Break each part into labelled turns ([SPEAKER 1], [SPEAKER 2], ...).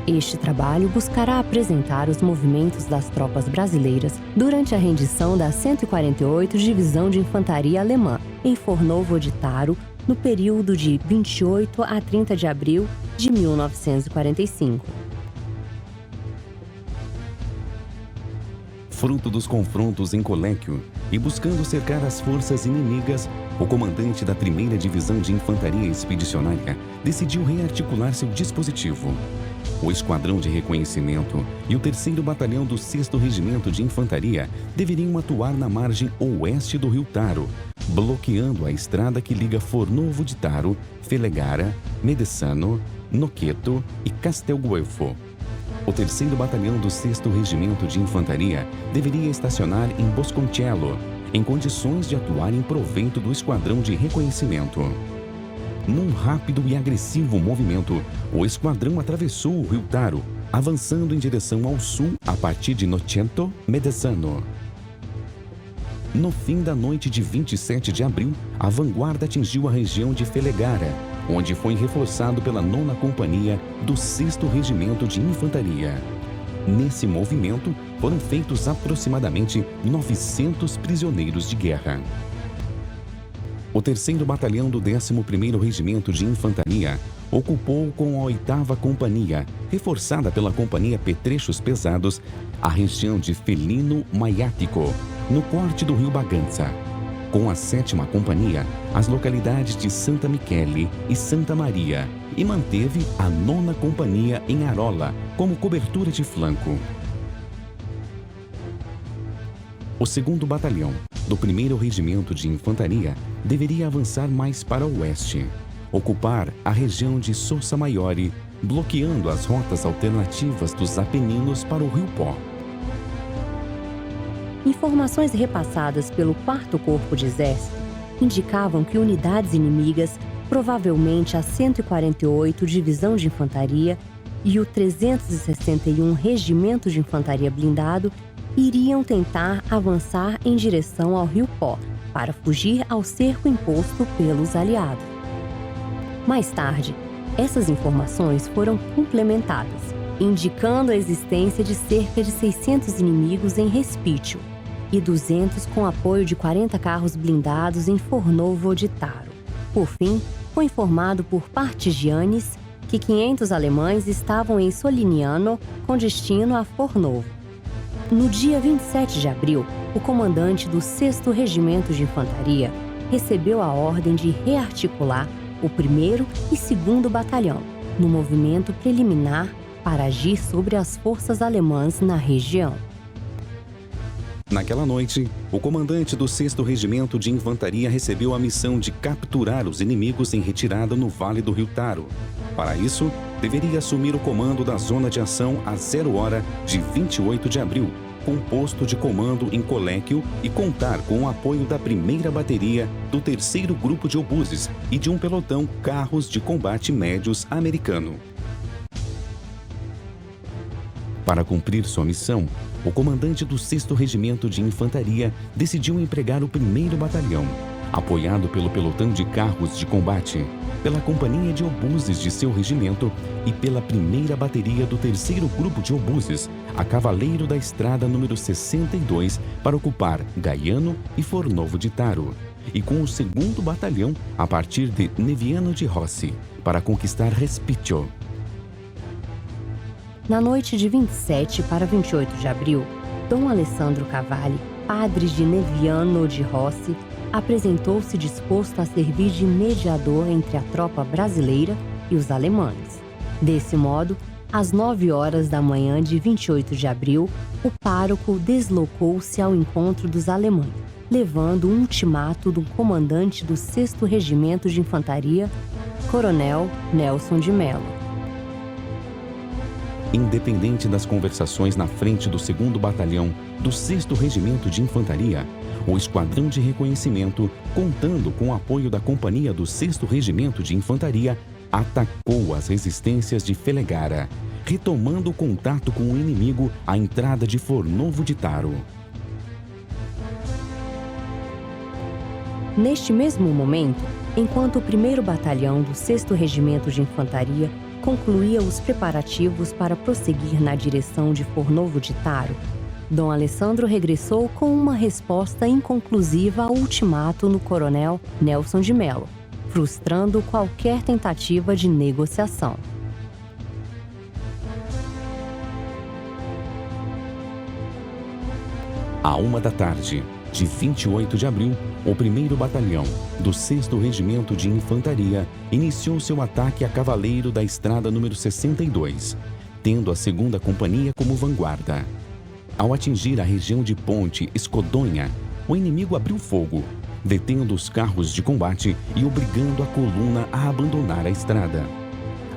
[SPEAKER 1] Este trabalho buscará apresentar os movimentos das tropas brasileiras durante a rendição da 148ª Divisão de Infantaria Alemã em Fornovo-de-Taro, no período de 28 a 30 de abril de 1945.
[SPEAKER 2] Fruto dos confrontos em Coléquio e buscando cercar as forças inimigas, o comandante da 1ª Divisão de Infantaria Expedicionária decidiu rearticular seu dispositivo. O Esquadrão de Reconhecimento e o 3º Batalhão do 6º Regimento de Infantaria deveriam atuar na margem oeste do rio Taro, bloqueando a estrada que liga Fornovo-de-Taro, Felegara, Medesano, Noqueto e Castelguelfo. O 3º Batalhão do 6º Regimento de Infantaria deveria estacionar em Bosconcello, em condições de atuar em proveito do Esquadrão de Reconhecimento. Num rápido e agressivo movimento, o esquadrão atravessou o rio Taro, avançando em direção ao sul a partir de Nocento, Medesano. No fim da noite de 27 de abril, a vanguarda atingiu a região de Felegara, onde foi reforçado pela 9ª Companhia do 6º Regimento de Infantaria. Nesse movimento, foram feitos aproximadamente 900 prisioneiros de guerra. O 3º Batalhão do 11º Regimento de Infantaria ocupou com a 8ª Companhia, reforçada pela Companhia Petrechos Pesados, a região de Felino Maiático, no corte do rio Baganza. Com a 7ª Companhia, as localidades de Santa Michele e Santa Maria, e manteve a 9ª Companhia em Arola como cobertura de flanco. O 2º Batalhão do 1º Regimento de Infantaria deveria avançar mais para o oeste, ocupar a região de Sousa Maiore, bloqueando as rotas alternativas dos Apeninos para o Rio Pó.
[SPEAKER 1] Informações repassadas pelo 4º Corpo de Exército indicavam que unidades inimigas, provavelmente a 148ª Divisão de Infantaria e o 361º Regimento de Infantaria Blindado, iriam tentar avançar em direção ao Rio Pó para fugir ao cerco imposto pelos aliados. Mais tarde, essas informações foram complementadas, indicando a existência de cerca de 600 inimigos em Respítio e 200 com apoio de 40 carros blindados em Fornovo-de-Taro. Por fim, foi informado por Partigianes que 500 alemães estavam em Solignano com destino a Fornovo. No dia 27 de abril, o comandante do 6º Regimento de Infantaria recebeu a ordem de rearticular o 1º e 2º Batalhão, no movimento preliminar para agir sobre as forças alemãs na região.
[SPEAKER 2] Naquela noite, o comandante do 6º Regimento de Infantaria recebeu a missão de capturar os inimigos em retirada no Vale do Rio Taro. Para isso, deveria assumir o comando da zona de ação às 0 hora de 28 de abril, com posto de comando em Coléquio e contar com o apoio da 1ª Bateria, do 3º Grupo de Obuses e de um pelotão carros de combate médios americano. Para cumprir sua missão, o comandante do 6º Regimento de Infantaria decidiu empregar o 1º Batalhão, apoiado pelo pelotão de carros de combate, pela Companhia de Obuses de seu regimento e pela 1ª Bateria do 3º Grupo de Obuses, a Cavaleiro da Estrada número 62, para ocupar Gaiano e Fornovo-de-Taro, e com o 2º Batalhão a partir de Neviano de Rossi, para conquistar Respítio.
[SPEAKER 1] Na noite de 27 para 28 de abril, Dom Alessandro Cavalli, padre de Neviano de Rossi, apresentou-se disposto a servir de mediador entre a tropa brasileira e os alemães. Desse modo, às 9 horas da manhã de 28 de abril, o pároco deslocou-se ao encontro dos alemães, levando um ultimato do comandante do 6º Regimento de Infantaria, Coronel Nelson de Mello.
[SPEAKER 2] Independente das conversações na frente do 2º Batalhão do 6º Regimento de Infantaria, o Esquadrão de Reconhecimento, contando com o apoio da Companhia do 6º Regimento de Infantaria, atacou as resistências de Felegara, retomando o contato com o inimigo à entrada de Fornovo-de-Taro.
[SPEAKER 1] Neste mesmo momento, enquanto o 1º Batalhão do 6º Regimento de Infantaria concluía os preparativos para prosseguir na direção de Fornovo de Taro, Dom Alessandro regressou com uma resposta inconclusiva ao ultimato no coronel Nelson de Mello, frustrando qualquer tentativa de negociação.
[SPEAKER 2] À 13h, de 28 de abril, o 1º Batalhão do 6º Regimento de Infantaria iniciou seu ataque a cavaleiro da estrada número 62, tendo a 2ª Companhia como vanguarda. Ao atingir a região de Ponte Escodonha, o inimigo abriu fogo, detendo os carros de combate e obrigando a coluna a abandonar a estrada.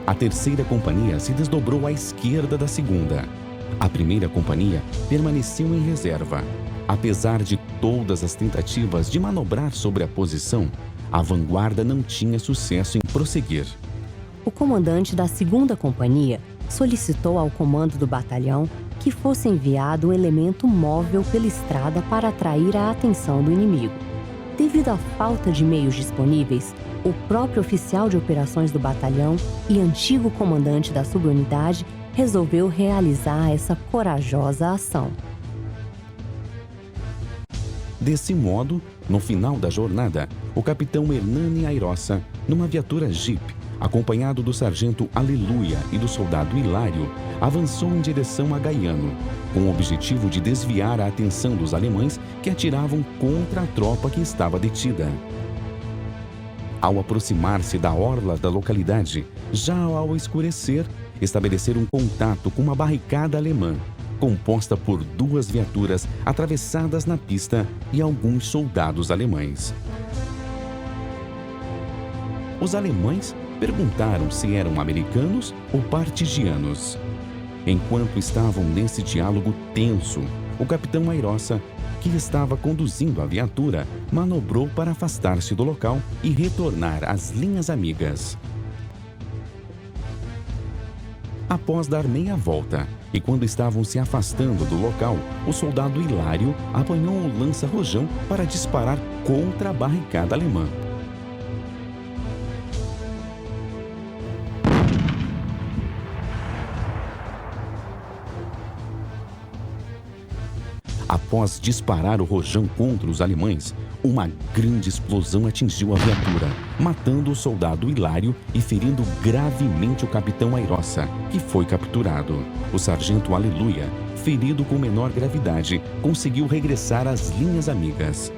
[SPEAKER 2] A 3ª Companhia se desdobrou à esquerda da 2ª. A 1ª Companhia permaneceu em reserva. Apesar de todas as tentativas de manobrar sobre a posição, a vanguarda não tinha sucesso em prosseguir.
[SPEAKER 1] O comandante da 2ª Companhia solicitou ao comando do batalhão que fosse enviado um elemento móvel pela estrada para atrair a atenção do inimigo. Devido à falta de meios disponíveis, o próprio oficial de operações do batalhão e antigo comandante da subunidade resolveu realizar essa corajosa ação.
[SPEAKER 2] Desse modo, no final da jornada, o capitão Hernani Airosa, numa viatura Jeep, acompanhado do sargento Aleluia e do soldado Hilário, avançou em direção a Gaiano, com o objetivo de desviar a atenção dos alemães que atiravam contra a tropa que estava detida. Ao aproximar-se da orla da localidade, já ao escurecer, estabeleceram contato com uma barricada alemã, composta por 2 viaturas atravessadas na pista e alguns soldados alemães. Os alemães perguntaram se eram americanos ou partigianos. Enquanto estavam nesse diálogo tenso, o capitão Airosa, que estava conduzindo a viatura, manobrou para afastar-se do local e retornar às linhas amigas. Após dar meia volta, e quando estavam se afastando do local, o soldado Hilário apanhou o lança-rojão para disparar contra a barricada alemã. Após disparar o rojão contra os alemães, uma grande explosão atingiu a viatura, matando o soldado Hilário e ferindo gravemente o capitão Airosa, que foi capturado. O sargento Aleluia, ferido com menor gravidade, conseguiu regressar às linhas amigas.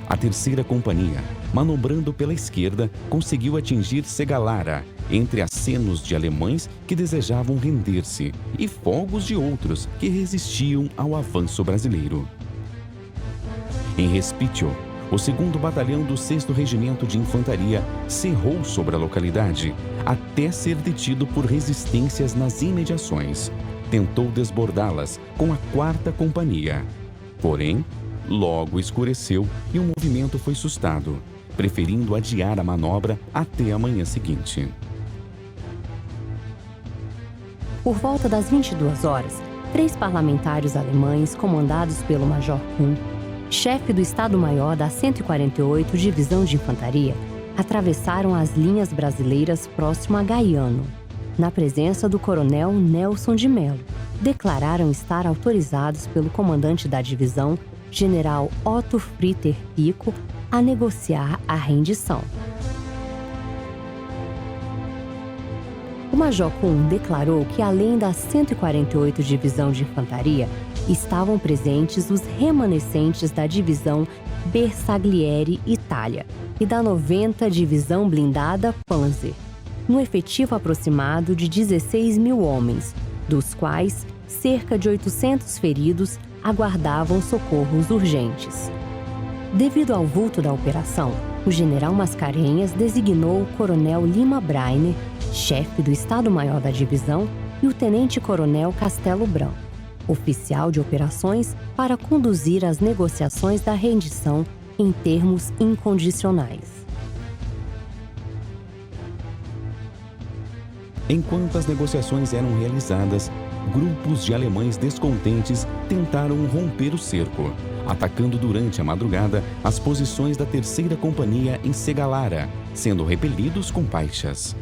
[SPEAKER 2] A 3ª Companhia, manobrando pela esquerda, conseguiu atingir Segalara, entre acenos de alemães que desejavam render-se e fogos de outros que resistiam ao avanço brasileiro. Em Respitio, o 2º Batalhão do 6º Regimento de Infantaria cerrou sobre a localidade até ser detido por resistências nas imediações. Tentou desbordá-las com a 4ª Companhia. Porém, logo escureceu e o movimento foi sustado, preferindo adiar a manobra até a manhã seguinte.
[SPEAKER 1] Por volta das 22 horas, 3 parlamentares alemães, comandados pelo Major Kuhn, chefe do Estado-Maior da 148 Divisão de Infantaria, atravessaram as linhas brasileiras próximo a Gaiano, na presença do coronel Nelson de Mello. Declararam estar autorizados pelo comandante da divisão, general Otto Fritter Pico, a negociar a rendição. O Major Kuhn declarou que, além da 148 Divisão de Infantaria, estavam presentes os remanescentes da Divisão Bersaglieri Itália e da 90 Divisão Blindada Panzer, um efetivo aproximado de 16.000 homens, dos quais cerca de 800 feridos aguardavam socorros urgentes. Devido ao vulto da operação, o general Mascarenhas designou o coronel Lima Breiner, chefe do Estado-Maior da divisão, e o tenente-coronel Castelo Branco, oficial de operações, para conduzir as negociações da rendição em termos incondicionais.
[SPEAKER 2] Enquanto as negociações eram realizadas, grupos de alemães descontentes tentaram romper o cerco, atacando durante a madrugada as posições da 3ª Companhia em Segalara, sendo repelidos com baixas.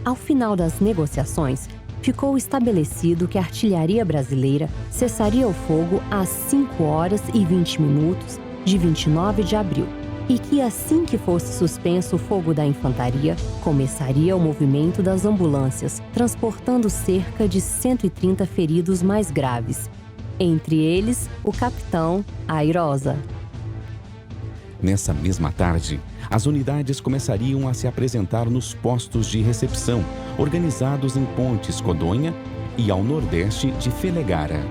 [SPEAKER 1] Ao final das negociações, ficou estabelecido que a artilharia brasileira cessaria o fogo às 5 horas e 20 minutos de 29 de abril e que, assim que fosse suspenso o fogo da infantaria, começaria o movimento das ambulâncias, transportando cerca de 130 feridos mais graves, entre eles o capitão Airosa.
[SPEAKER 2] Nessa mesma tarde, as unidades começariam a se apresentar nos postos de recepção, organizados em Pontes Codonha e ao nordeste de Felegara.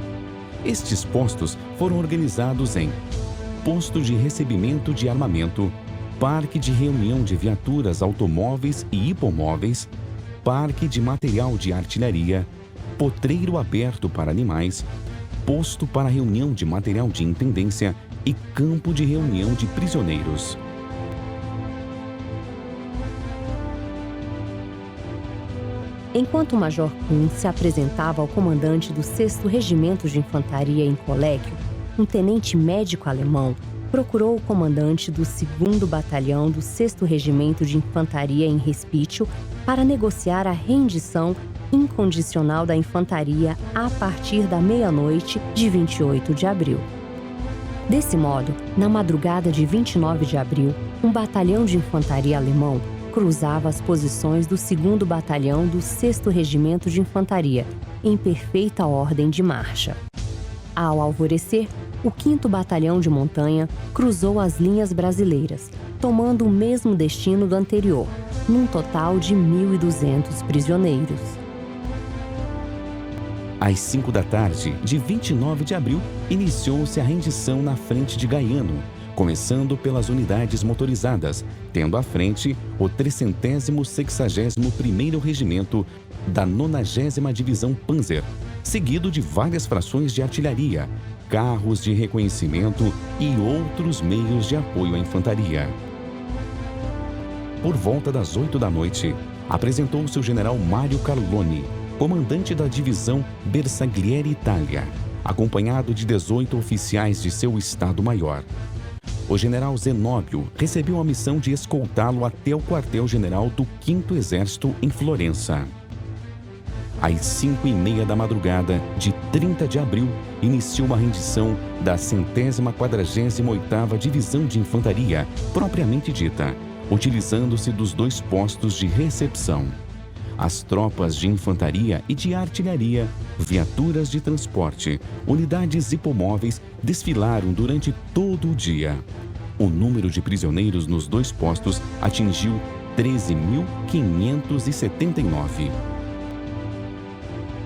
[SPEAKER 2] Estes postos foram organizados em posto de recebimento de armamento, parque de reunião de viaturas automóveis e hipomóveis, parque de material de artilharia, potreiro aberto para animais, posto para reunião de material de intendência e campo de reunião de prisioneiros.
[SPEAKER 1] Enquanto o Major Kuhn se apresentava ao comandante do 6º Regimento de Infantaria em Coléquio, um tenente médico alemão procurou o comandante do 2º Batalhão do 6º Regimento de Infantaria em Respítio para negociar a rendição incondicional da infantaria a partir da meia-noite de 28 de abril. Desse modo, na madrugada de 29 de abril, um batalhão de infantaria alemão cruzava as posições do 2º Batalhão do 6º Regimento de Infantaria, em perfeita ordem de marcha. Ao alvorecer, o 5º Batalhão de Montanha cruzou as linhas brasileiras, tomando o mesmo destino do anterior, num total de 1.200 prisioneiros.
[SPEAKER 2] Às 5 da tarde de 29 de abril, iniciou-se a rendição na frente de Gaiano, começando pelas unidades motorizadas, tendo à frente o 361º Regimento da 90ª Divisão Panzer, seguido de várias frações de artilharia, carros de reconhecimento e outros meios de apoio à infantaria. Por volta das 8 da noite, apresentou-se o general Mário Carloni, comandante da divisão Bersaglieri Itália, acompanhado de 18 oficiais de seu Estado-Maior. O general Zenóbio recebeu a missão de escoltá-lo até o quartel-general do 5º Exército em Florença. Às 5h30 da madrugada de 30 de abril, iniciou a rendição da 148ª Divisão de Infantaria, propriamente dita, utilizando-se dos 2 postos de recepção. As tropas de infantaria e de artilharia, viaturas de transporte, unidades hipomóveis desfilaram durante todo o dia. O número de prisioneiros nos 2 postos atingiu 13.579.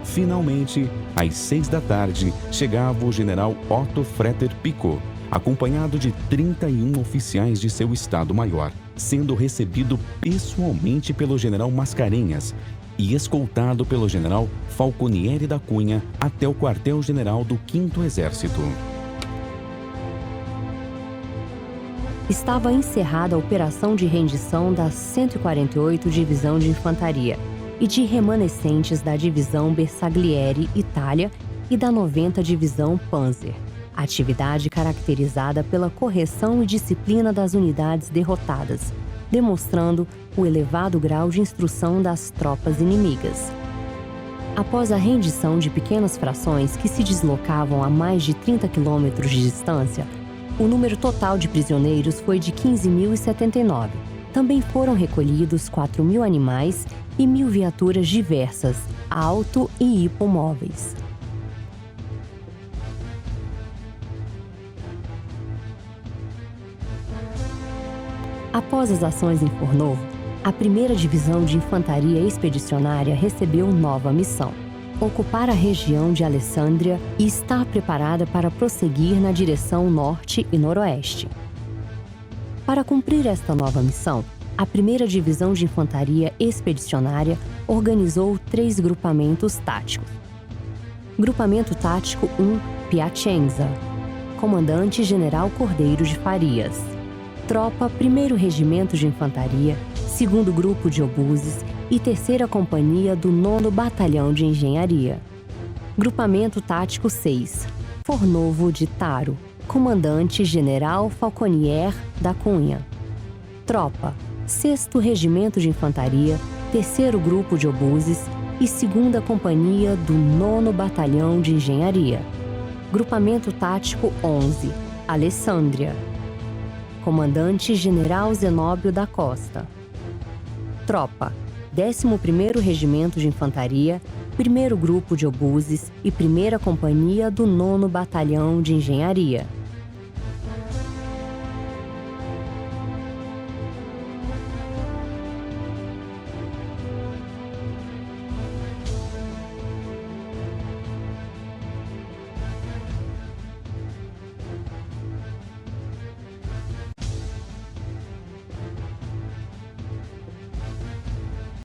[SPEAKER 2] Finalmente, às 6 da tarde, chegava o general Otto Fretter Pico, acompanhado de 31 oficiais de seu Estado-Maior, sendo recebido pessoalmente pelo general Mascarenhas e escoltado pelo general Falconieri da Cunha até o quartel-general do 5º Exército.
[SPEAKER 1] Estava encerrada a operação de rendição da 148ª Divisão de Infantaria e de remanescentes da Divisão Bersaglieri Itália e da 90ª Divisão Panzer. Atividade caracterizada pela correção e disciplina das unidades derrotadas, demonstrando o elevado grau de instrução das tropas inimigas. Após a rendição de pequenas frações que se deslocavam a mais de 30 quilômetros de distância, o número total de prisioneiros foi de 15.079. Também foram recolhidos 4.000 animais e 1.000 viaturas diversas, auto e hipomóveis. Após as ações em Fornovo, a 1ª Divisão de Infantaria Expedicionária recebeu nova missão: ocupar a região de Alessandria e está preparada para prosseguir na direção norte e noroeste. Para cumprir esta nova missão, a 1ª Divisão de Infantaria Expedicionária organizou 3 grupamentos táticos. Grupamento Tático 1 Piacenza, comandante General Cordeiro de Farias. Tropa 1º Regimento de Infantaria, 2º Grupo de Obuses e 3ª Companhia do 9º Batalhão de Engenharia. Grupamento Tático 6 Fornovo de Taro, comandante General Falconier da Cunha. Tropa 6º Regimento de Infantaria, 3º Grupo de Obuses e 2ª Companhia do 9º Batalhão de Engenharia. Grupamento Tático 11, Alessandria. Comandante General Zenóbio da Costa. Tropa: 11º Regimento de Infantaria, 1º Grupo de Obuses e 1ª Companhia do 9º Batalhão de Engenharia.